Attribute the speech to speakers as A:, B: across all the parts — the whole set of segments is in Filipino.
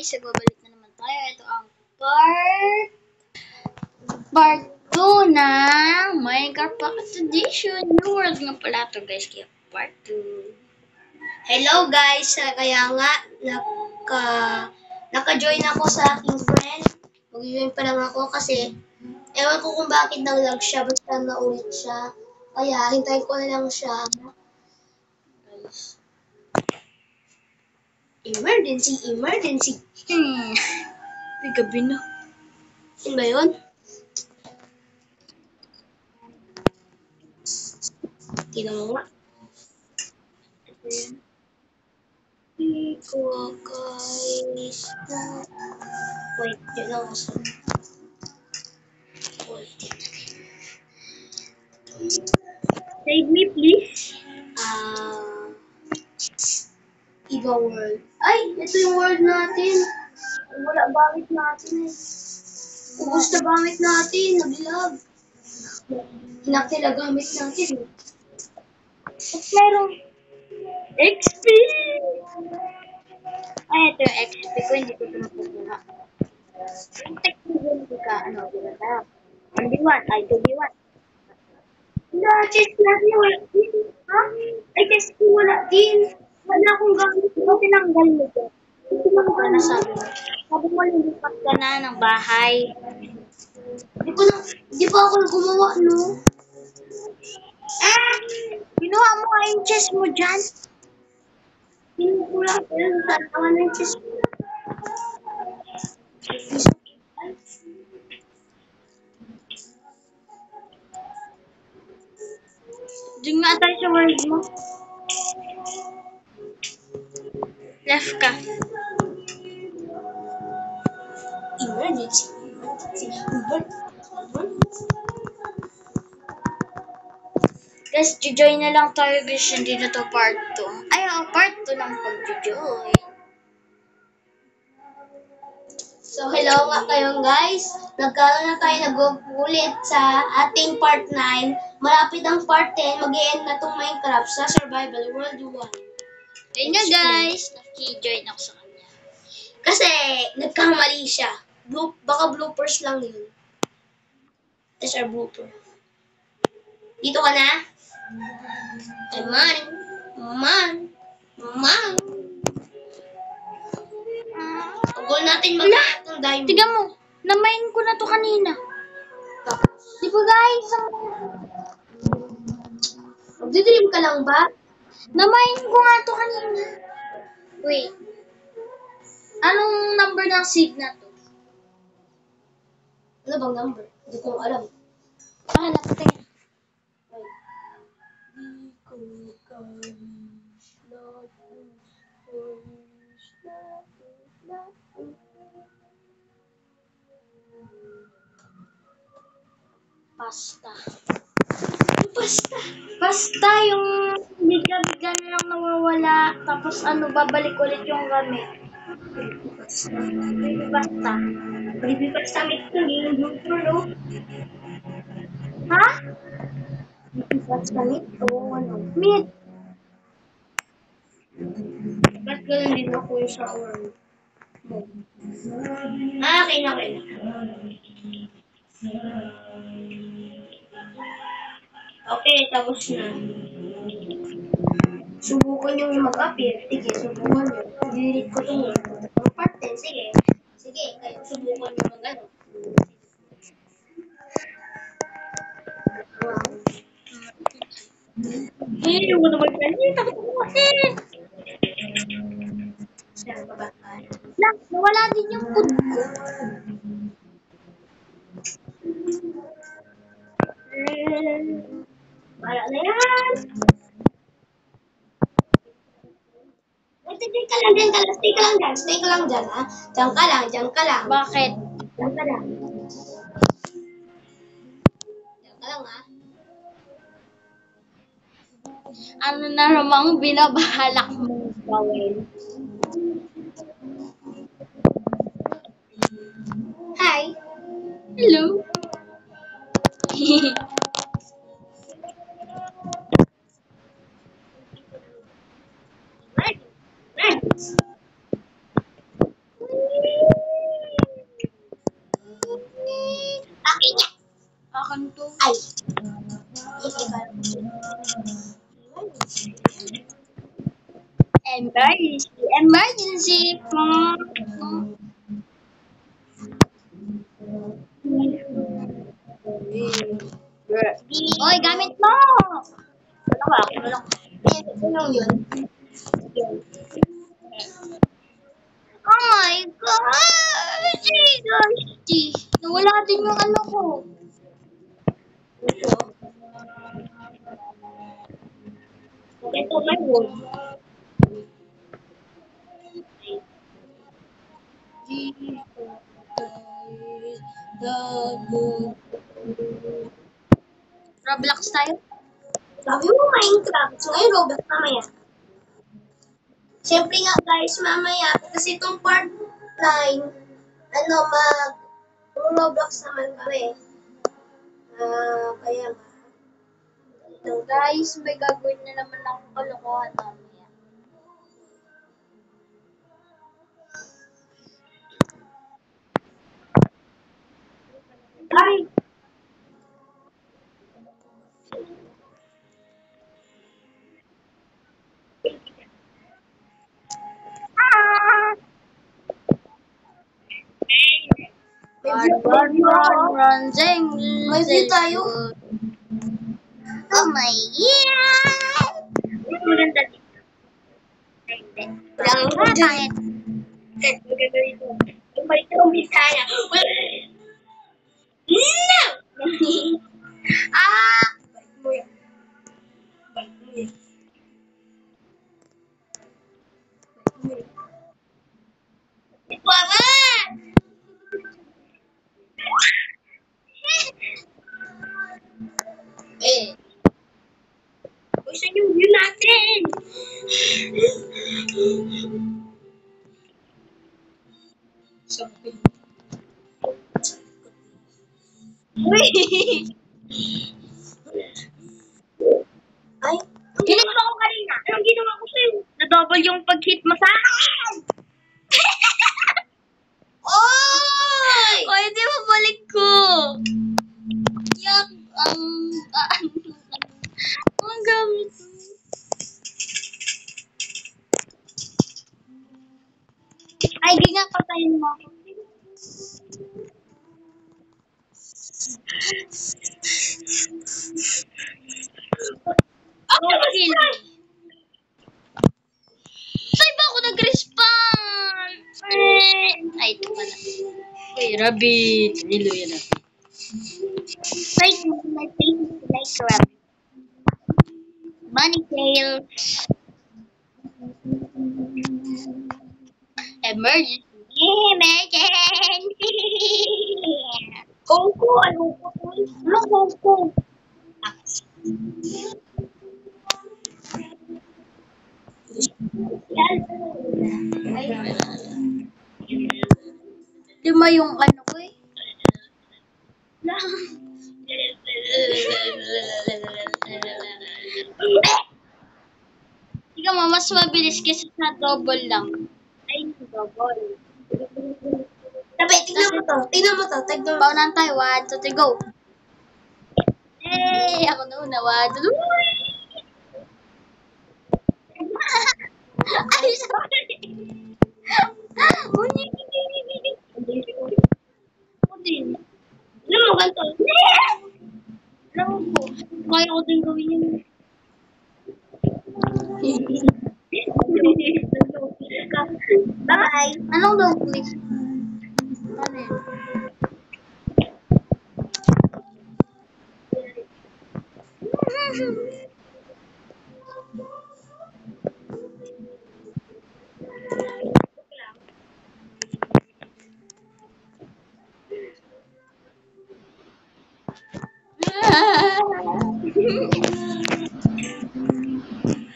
A: guys, nagbabalik na naman tayo. Ito ang part 2 ng Minecraft Pocket Edition. New World nga pala ito guys, kaya part 2.
B: Hello guys, kaya nga naka-join ako sa aking friend. Mag-join pa lang ako kasi ewan ko kung bakit nag-lag siya, basta naulit siya. Kaya hintayin ko na lang siya.
A: Guys.
B: Emergency.
A: May gabi na.
B: Yun ba yun? Tingnan mo nga. Iko guys. Wait, yun lang ako.
A: Save me please.
B: Ibang world. Ay, ito yung world natin. Wala gamit natin eh. Ubus na gamit natin, nag-lag. Hinak nila gamit natin eh.
A: At merong XP! Ay, ito yung XP ko, hindi ko ito mapupuha. Yung technology ka, binata. 1v1, ay 2v1.
B: Na-chest natin wala din. Ha? Ay, chest ko wala din. Wala akong gamit.
A: Ano tinanggal mo ko?
B: Ano
A: Ano na sabi mo? Sabi mo, lilipat ka na ng bahay.
B: Di pa ako gumawa, no?
A: Ginawa mo nga yung chest mo dyan.
B: Hindi ko lang. Pero tatawa na yung chest ko.
A: Diyan nga tayo sa world mo. Left ka.
B: Emergency.
A: Guys, join na lang tayo guys. Hindi na to part 2. Ay, part 2 lang pag-join.
B: So, hello nga kayong guys. Nagkaroon na tayo nag-ulit sa ating part 9. Malapit ang part 10. Mag-e-end na itong Minecraft sa Survival World 1.
A: Ayun nga guys. Naki-join ako sa kanya.
B: Kasi, nagkamali siya. Baka bloopers lang yun. That's our blooper. Dito ka na? Ay, man. Goal natin mag-aat ng diamond.
A: Tiga mo. Na-mine ko na to kanina. Di ba guys?
B: Magdidream ka lang ba?
A: Na-mine ko nga to kanina. Wait. Anong number ng seed na to?
B: Ano bang number? Hindi ko alam.
A: Hanap tayo. Basta yung bigla-bigla na lang nawawala, tapos babalik ulit yung gamit. Basta.
B: Basta meet ko yung blooper, no?
A: Ha?
B: Basta meet ko, ano?
A: Meet.
B: Ba't ganun din ako yung sa world? Okay na. Okay, tapos na. Subukan yung mag-appear. Sige, subukan nyo. Delete ko ito. Part 10, sige. Sige, kayo subukan nyo mag-ano.
A: Hindi ko naman ganyan. Takot ko kasi.
B: Saan ba ba?
A: Nawala din yung food ko.
B: Wala na yan. Stay ka lang dyan. Stay ka lang dyan, ha? Diyan ka lang.
A: Bakit?
B: Diyan ka lang. Diyan ka lang, ha?
A: Ano na namang binabalak mong gawin?
B: Hi.
A: Hello.
B: kanto. Ay! Emergency! Emergency! Oy, gamit mo! Wala ka, ako na lang. Ito lang yun. Oh my God! Dusty! Nawala din yung ano ko. Ito na yun. Roblox tayo? Sabi mo Minecraft. So ngayon Roblox mamaya. Siyempre nga guys, mamaya kasi itong part 9, ano, Roblox naman kami. Kaya nga. Ito guys, may gagawin na naman akong kalokohan mamaya. Ay! Run, zing! May view tayo. Oh my God!
A: Maganda dito.
B: Walang pangit.
A: Maganda dito. Yung balik na umisaya. No!
B: Ah!
A: Balik mo yan. Balik mo yan.
B: Mama! Eh.
A: Uy, saan yung view natin? Sabi.
B: Uy!
A: Ay, ginawa ko kanina. Anong ginawa ko sa'yo? Na-double yung pag-hit mo sa akin!
B: Oy! Oy, di ba balik ko? Yak, ang gamit. Ay, di nga patayin mo ako.
A: Ako kill.
B: Saan ba ako nag-respawn? Ay, ito pala.
A: Uy, rabbit. Nilo yan natin.
B: Wait, my face is like a rabbit. Bunny tail. Emergency. Emergency.
A: Kongko, ano ko? Ano kongko?
B: Lima yung ano ko eh. Ikaw mo, mas mabilis kasi sa double lang.
A: Ay, double.
B: Tabi, tignan mo to. Tignan mo to. Tignan mo. Paunahan tayo. 1, 2, 3, go. Eh, ako na una. 1, 2, 3. Ay, sorry.
A: Ako din. Alam mo, ganito.
B: Alam ko. Kaya ko din gawin yun.
A: Bye!
B: Anong daw click? Ano yun?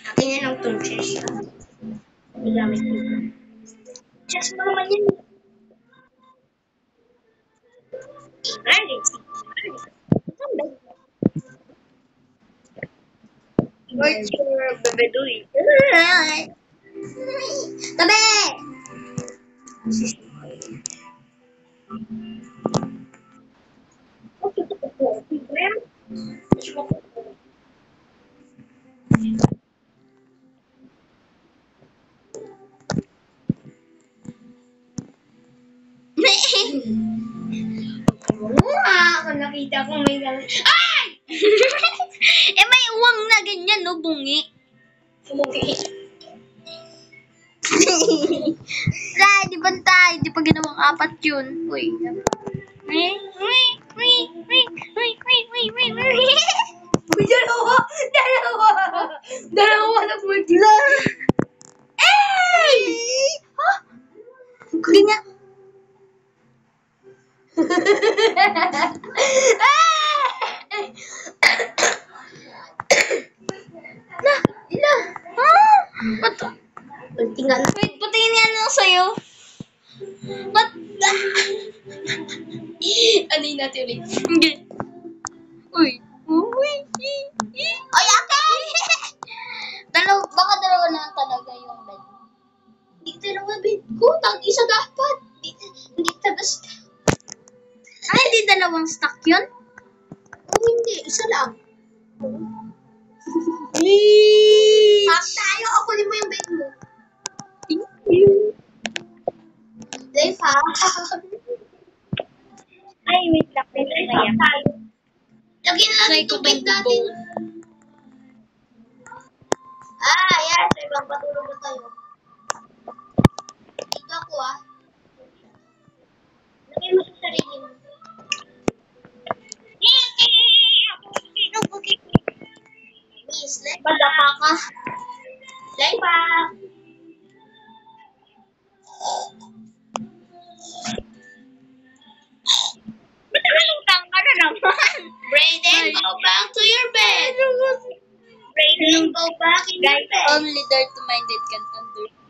A: Akin yan ang itong chest. Nagamit ko. Chest mo naman yan. Emergency. Where's your babadoy?
B: Tabi! nakita ko may gano'n. Ay!
A: Eh, may uwang na ganyan, no? Bungi.
B: Sumugi.
A: Wala, di ba tayo? Di pa ginawang apat yun. Uy. Uy, uy, uy, uy, uy, uy, uy, uy, uy.
B: Uy, dalawa! Dalawa! Dalawa nag-multiply.
A: Ay! Ha? Hindi nga. Na, ila. Ha? Ba't?
B: Tingnan.
A: Wait, patingin nga lang sa'yo. Ba't?
B: Ano yung natin ulit?
A: Hindi. Uy. Uy.
B: Ay, ate!
A: Baka dalawa na talaga yung bed.
B: Hindi dalawa bed ko. Tag-isa dapat. Hindi tagas.
A: Ay, hindi dalawang stock yun?
B: Oh, hindi. Isa lang. Half tayo. Kunin mo yung bed mo.
A: Thank you.
B: Dave, ha?
A: Ay, wait lang. Wait lang.
B: Lagyan na natin itong bed natin. Yan. So, ibang patulog na tayo. Dito ako, Lagyan mo sa sarili mo. Miss, lay back.
A: Madapa ka.
B: Lay back.
A: Ba't nakalutang ka na naman?
B: Brayden, go back to your bed. Brayden, go back in your
A: Guys,
B: bed.
A: only dirty-minded can understand.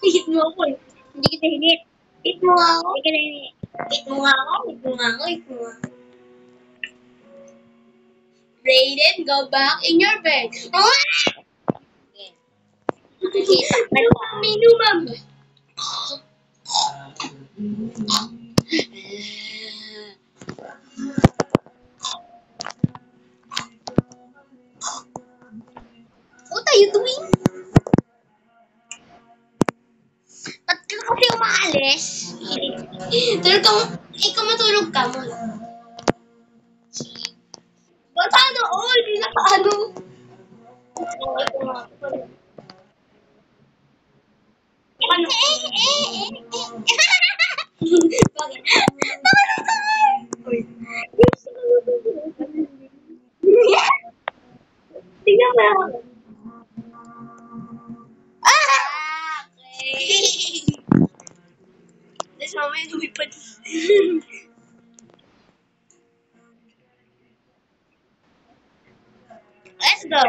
B: Hit mo ako eh.
A: Hindi kita hinit.
B: Hit mo nga ako.
A: Hindi kita hinit.
B: Hit mo nga ako. Hit mo nga ako. Hit mo nga ako. Brayden, go back in your bed. Minumam. What are you doing?
A: Ba't ka kasi umaalis?
B: Ikaw matulog ka muna. Ba't ano? Oh, hindi na ka ano. Bakit? Tingnan mo ako. Okay. Tapos mamaya lumipad. Let's go.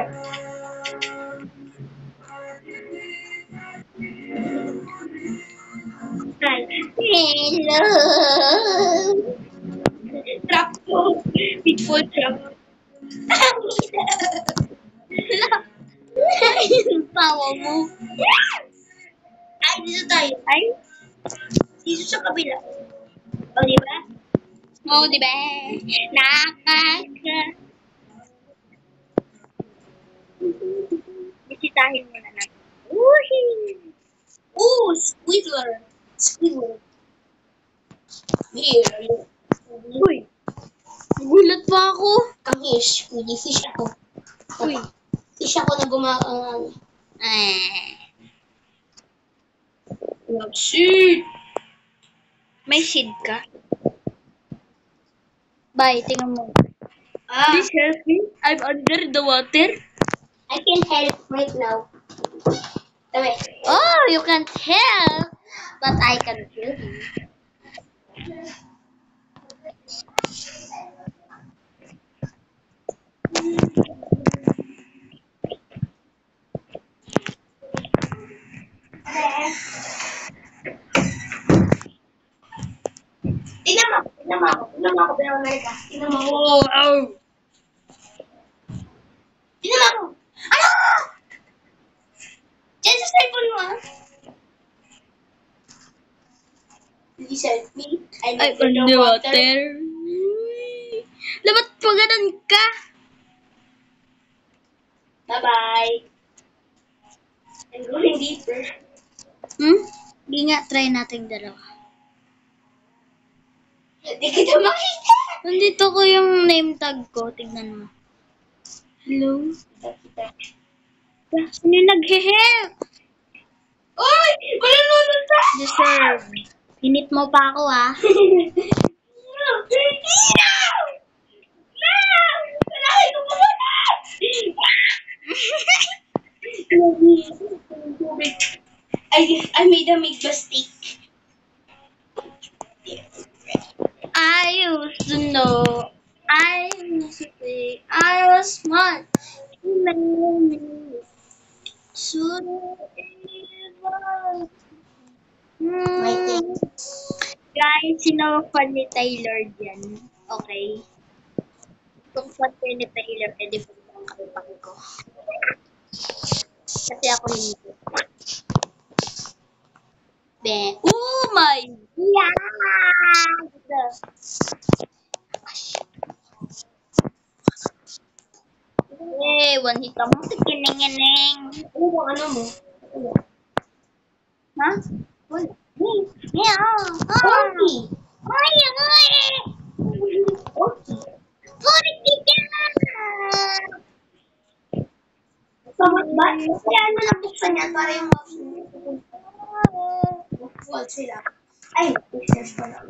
B: Hi. Hello. Trap ko. Pitfall trap.
A: Yung tawa mo.
B: Ay, dito tayo.
A: Ay?
B: Dito sa kabila. O, diba?
A: Oh, di ba? Nakaka... Bisitahin mo na natin. Woohoo!
B: Ooh, Squidward. Squidward. Here.
A: Uy! Gulat pa ako.
B: Come here, Squiddy. Fish ako.
A: Uy.
B: Fish ako na gumaang. Shit!
A: May seed ka? Bye, tingnan mo.
B: Please
A: help me. I'm under the water.
B: I can help right now. Tabi.
A: Oh, you can't help. But I can feel you.
B: Tingnan mo. Tingnan mo ako. Tingnan mo ako. Tingnan mo Amerika. Tingnan mo ako.
A: Oh.
B: Tingnan mo ako. Ano? Diyan sa cellphone mo, Please help me. I'm
A: I'm
B: under
A: under
B: water.
A: water. Dapat pa ganun ka.
B: Bye-bye. I'm going deeper.
A: Hindi nga, try natin dalawa.
B: Hindi kita makita.
A: Nandito ko yung name tag ko. Tingnan mo. Hello? Sino yung nag-help?
B: Uy! Malulunod na!
A: Deserve. Hinit mo pa ako, ha?
B: No! Kailangan ko pumunta! I made a mistake.
A: I used to know. I used to think I was smart. You made me. Should
B: Waiting.
A: Guys, sino fan ni Taylor dyan? Okay. Kung fan kayo ni Taylor, edi po ang kalipang ko. Kasi ako hindi. Be. Oh my God! Eh, one hit mo. Kining-ining.
B: Ano bang ano mo?
A: Ha?
B: Wala.
A: Yeah.
B: Okay.
A: Ay, ay!
B: Okay.
A: Purity ka!
B: Pamot ba? Kaya ano na buksan yan para yung wall sila. Ay, business pa lang.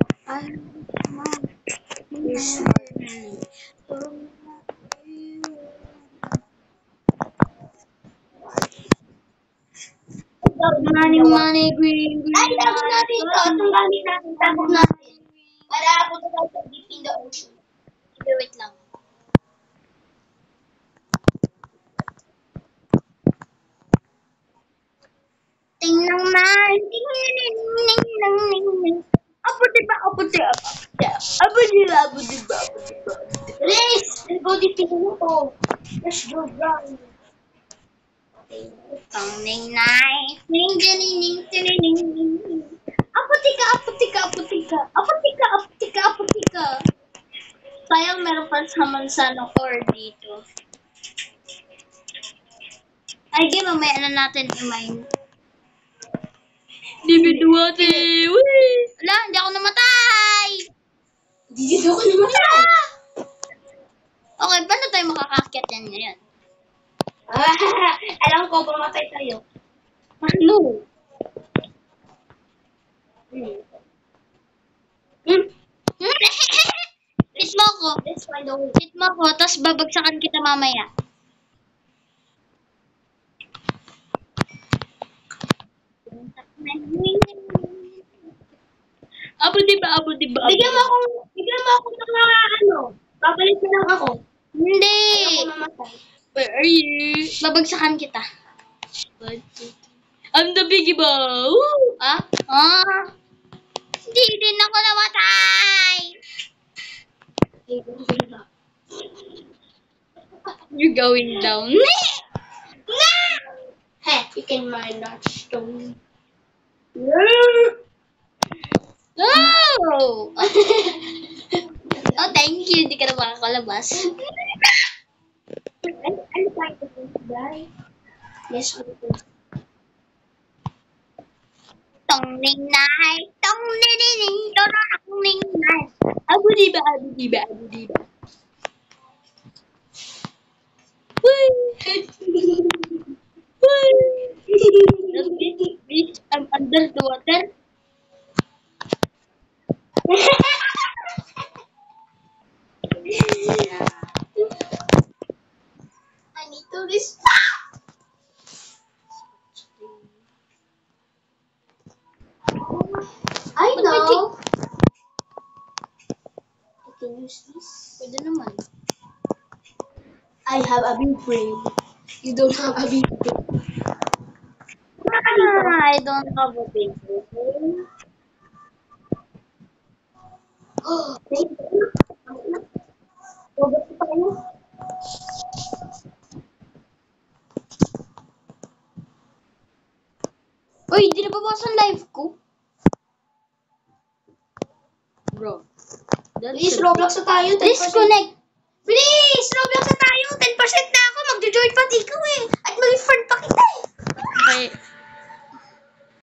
A: Money, green,
B: Ay, tago natin ito. Itong gamit natin, tago natin. Para ako tayo deep in the ocean.
A: Sige, wait lang. Tingnan man, tingnan. Apo diba?
B: Please, let's go deep in the ocean. Let's go down.
A: Ning night, ning. Apotika. Sayang meron pa sa core dito. Ay, game, mamaya na natin i-mine. Dibiduate! Wala, hindi ako namatay!
B: Dito ko naman.
A: Okay, paano tayo makakakyat yan ngayon?
B: Alam ko, pumatay tayo.
A: Ano? Hit mo ko.
B: Let's find a way.
A: Hit mo ko, tapos babagsakan kita mamaya. Abo diba?
B: Bigyan mo ako ng mga ano. Babalik na lang ako.
A: Hindi!
B: Ako mamatay.
A: Where are you? Babagsakan kita. I'm the biggie bow. Ah? Hindi din ako namatay. You're going down.
B: Hey, you can mine that stone.
A: Oh! Oh, thank you. Hindi ka na makakalabas.
B: I'm trying to die. Yes, I'm going.
A: Tong ning nai, tong ning, tong ning nai. Abu diba. Bitch, I'm under the water.
B: I need to restart. I know. I can use this.
A: Pwede naman.
B: I have a big brain. You don't have a big brain.
A: I don't have a big brain.
B: Oh, thank you. Robot pa kayo.
A: Uy, di na babas ang live ko. Bro.
B: Please, Roblox na tayo. 10%.
A: Disconnect.
B: Please, Roblox na tayo. 10% na ako.